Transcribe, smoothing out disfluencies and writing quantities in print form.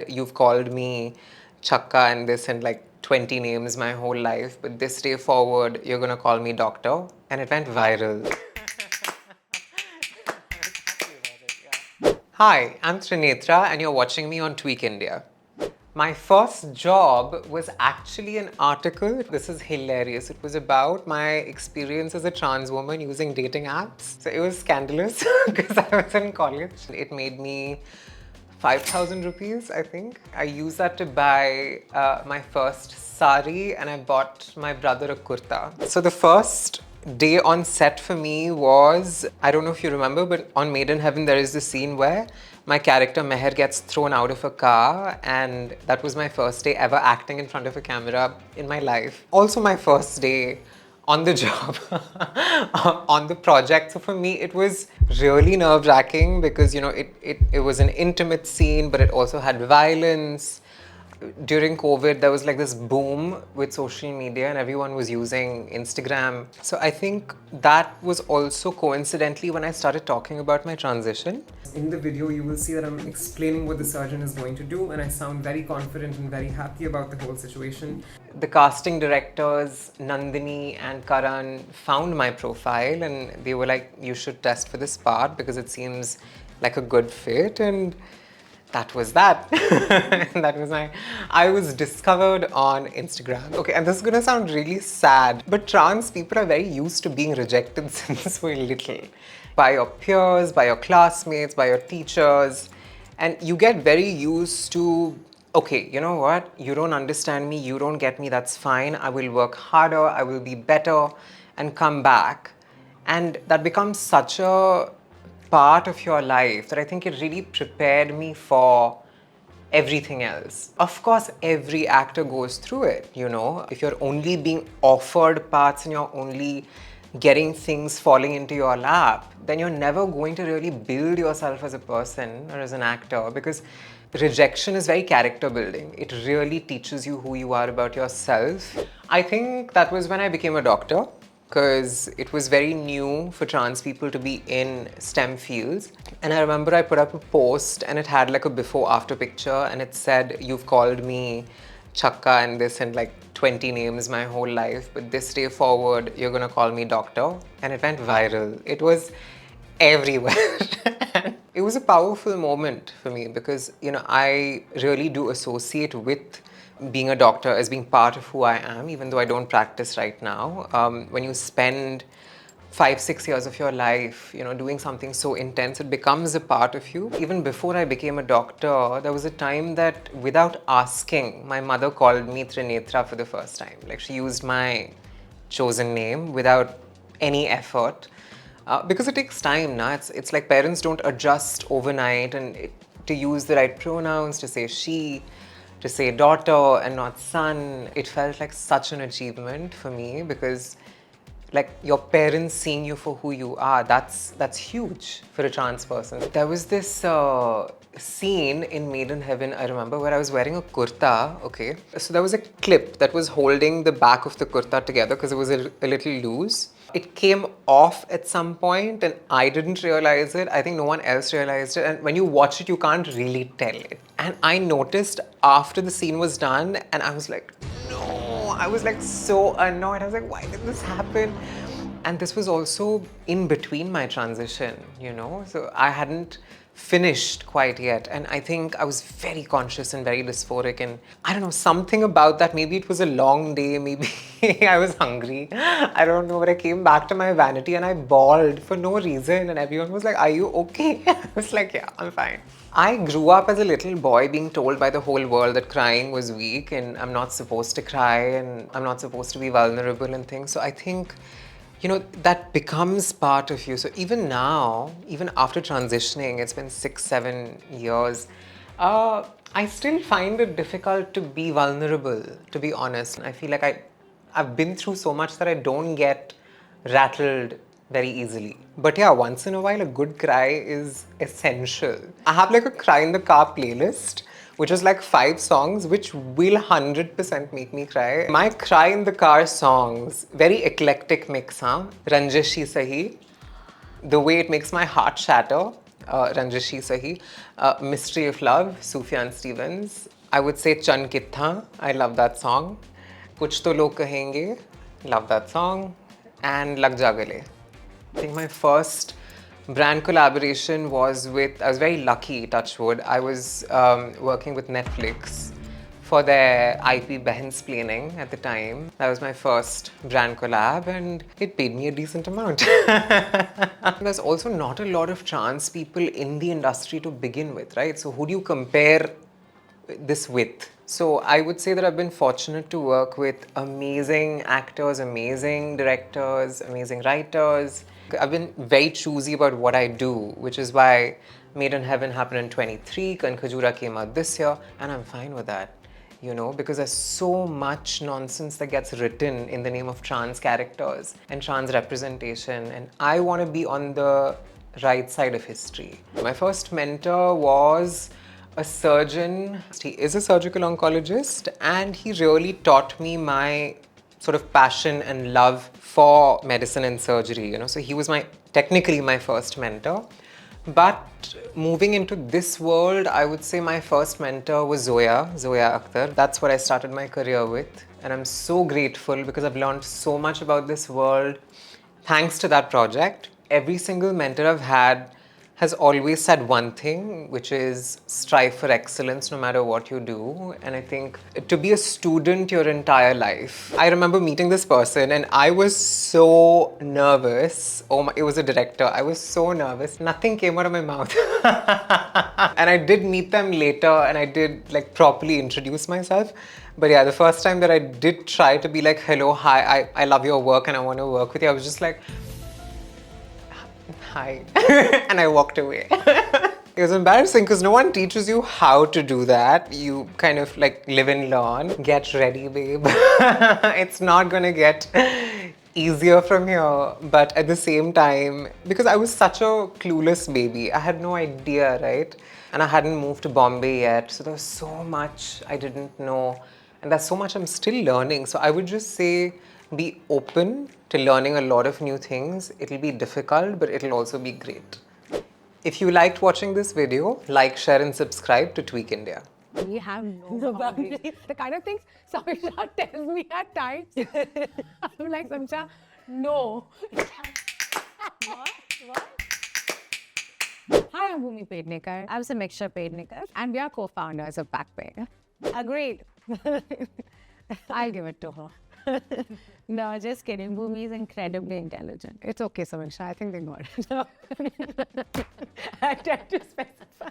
you've called me Chakka and this and like 20 names my whole life, but this day forward, you're gonna call me doctor. And it went viral. Hi, I'm Trinetra and you're watching me on Tweak India. My first job was actually an article. This is hilarious. It was about my experience as a trans woman using dating apps. So it was scandalous because I was in college. It made me 5,000 rupees, I think. I used that to buy my first sari and I bought my brother a kurta. So the first day on set for me was, I don't know if you remember, but on Made in Heaven there is this scene where my character Meher gets thrown out of a car, and that was my first day ever acting in front of a camera in my life. Also my first day on the job, on the project. So for me, it was really nerve-wracking because, you know, it was an intimate scene, but it also had violence. During COVID, there was like this boom with social media and everyone was using Instagram. So I think that was also coincidentally when I started talking about my transition. In the video, you will see that I'm explaining what the surgeon is going to do, and I sound very confident and very happy about the whole situation. The casting directors, Nandini and Karan, found my profile and they were like, you should test for this part because it seems like a good fit. And that was that. That was I was discovered on Instagram. Okay, and this is gonna sound really sad, but trans people are very used to being rejected since we're little. By your peers, by your classmates, by your teachers. And you get very used to, okay, you know what? You don't understand me, you don't get me, that's fine. I will work harder, I will be better and come back. And that becomes such a part of your life that I think it really prepared me for everything else. Of course, every actor goes through it, you know. If you're only being offered parts and you're only getting things falling into your lap, then you're never going to really build yourself as a person or as an actor, because rejection is very character building. It really teaches you who you are about yourself. I think that was when I became a doctor, because it was very new for trans people to be in STEM fields. And I remember I put up a post and it had like a before after picture and it said, you've called me Chakka and this and like 20 names my whole life, but this day forward, you're gonna call me doctor. And it went viral. It was everywhere. It was a powerful moment for me because, you know, I really do associate with being a doctor as being part of who I am, even though I don't practice right now. When you spend 5-6 years of your life, you know, doing something so intense, it becomes a part of you. Even before I became a doctor, there was a time that without asking, my mother called me Trinetra for the first time. Like, she used my chosen name without any effort. Because it takes time, nah? It's like parents don't adjust overnight and to use the right pronouns, to say she, to say daughter and not son. It felt like such an achievement for me because like your parents seeing you for who you are, that's huge for a trans person. There was this scene in Made in Heaven, I remember, where I was wearing a kurta, okay? So there was a clip that was holding the back of the kurta together because it was a little loose. It came off at some point and I didn't realize it. I think no one else realized it. And when you watch it, you can't really tell it. And I noticed after the scene was done and I was like, no, I was like so annoyed. I was like, why did this happen? And this was also in between my transition, you know? So I hadn't finished quite yet. And I think I was very conscious and very dysphoric. And I don't know, something about that. Maybe it was a long day. Maybe I was hungry. I don't know. But I came back to my vanity and I bawled for no reason. And everyone was like, are you okay? I was like, yeah, I'm fine. I grew up as a little boy being told by the whole world that crying was weak and I'm not supposed to cry and I'm not supposed to be vulnerable and things. So I think, you know, that becomes part of you. So even now, even after transitioning, it's been 6-7 years, I still find it difficult to be vulnerable, to be honest. I feel like I've been through so much that I don't get rattled very easily. But yeah, once in a while, a good cry is essential. I have like a cry in the car playlist, which is like 5 songs, which will 100% make me cry. My cry in the car songs, very eclectic mix, huh? Ranjishi Sahi, the way it makes my heart shatter. Ranjishi Sahi. Mystery of Love, Sufjan Stevens. I would say Chan Kitha, I love that song. Kuch To Log Kahenge, love that song. And Lag Ja Gale. I think my first brand collaboration was with, I was very lucky, touch wood. I was working with Netflix for their IP Behinsplaining at the time. That was my first brand collab and it paid me a decent amount. There's also not a lot of trans people in the industry to begin with, right? So who do you compare this with? So I would say that I've been fortunate to work with amazing actors, amazing directors, amazing writers. I've been very choosy about what I do, which is why Made in Heaven happened in 23, Kankajura came out this year, and I'm fine with that. You know, because there's so much nonsense that gets written in the name of trans characters and trans representation, and I want to be on the right side of history. My first mentor was a surgeon. He is a surgical oncologist, and he really taught me my sort of passion and love for medicine and surgery, you know. So he was technically my first mentor. But moving into this world, I would say my first mentor was Zoya Akhtar. That's what I started my career with. And I'm so grateful because I've learned so much about this world thanks to that project. Every single mentor I've had has always said one thing, which is strive for excellence no matter what you do. And I think to be a student your entire life. I remember meeting this person and I was so nervous. Oh my, it was a director. I was so nervous. Nothing came out of my mouth. And I did meet them later and I did like properly introduce myself. But yeah, the first time that I did try to be like, hello, hi, I love your work and I want to work with you, I was just like, hi. And I walked away. It was embarrassing because no one teaches you how to do that. You kind of like live and learn. Get ready, babe. It's not gonna get easier from here. But at the same time, because I was such a clueless baby, I had no idea, right? And I hadn't moved to Bombay yet. So there was so much I didn't know. And there's so much I'm still learning. So I would just say, be open to learning a lot of new things. It'll be difficult, but it'll also be great. If you liked watching this video, like, share and subscribe to Tweak India. We have no boundaries. The kind of things Samisha tells me at times. I'm like, Samisha, no. What? Hi, I'm Bhumi Pednekar. I'm Samiksha Pednekar. And we are co-founders of Backpay. Agreed. I'll give it to her. No, just kidding. Bhumi is incredibly intelligent. It's okay, Samiksha. I think they got it. I tried to specify.